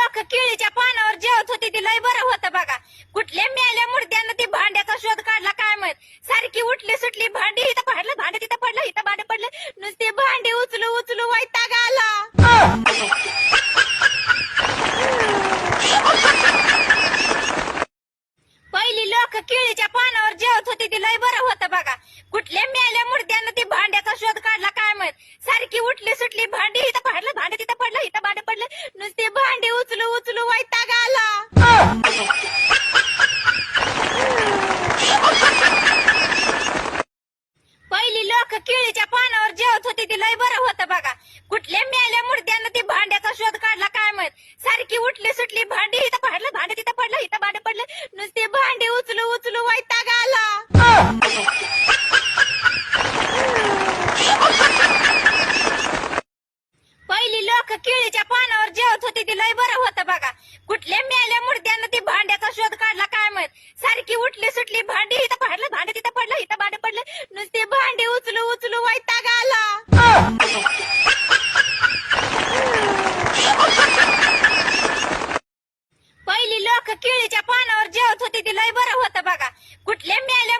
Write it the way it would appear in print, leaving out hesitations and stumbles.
लोक केळीच्या पानावर जेवत होती ती लय बरं होतं बघा. कुठल्या मेल्या मुर्द्यानं ती भांड्याचा शोध काढला काय माहित. सारखी उठली सुटली भांडी इथं पडलं, भांडे तिथं पडलं, इथं भांडे पडलं, नुसते भांडी उचलू उचलू वैताग आला. पहिली लोक केळीच्या पानावर जेवत होती ती लय बरं होतं बघा. कुठल्या मेल्या मुर्द्यानं ती भांड्याचा शोध काढला काय माहित. सारखी उठली सुटली भांडी इथं पडलं, भांडे तिथं पडलं, इथं भांडे पडलं, नुसते भांडी उचलू उचलू वैताग आला. पहिली लोक केळीच्या पानावर जेवत होती ती लय बरं होतं बघा. कुठल्या मेल्या मुर्द्यानं ती भांड्याचा शोध काढला काय माहित. सारखी उठली सुटली भांडी इथं पडलं, भांडे तिथं पडलं, इथं भांडे पडलं, नुसते भांडी उचलू उचलू वैताग आला. पहिली लोक केळीच्या पानावर जेवत होती ती लय बरं होतं बघा. कुठल्या मेल्या मुर्द्यानं ती भांड्याचा शोध काढला काय माहित. सारखी उठली सुटली भांडी इथं पडलं, भांडे तिथं पडलं, इथं भांडे पडलं, नुसते भांडी उचलू उचलू वैताग आला. पहिली लोक केळीच्या पानावर जेवत होती ती लय बरं होतं बघा. कुठल्या मेल्या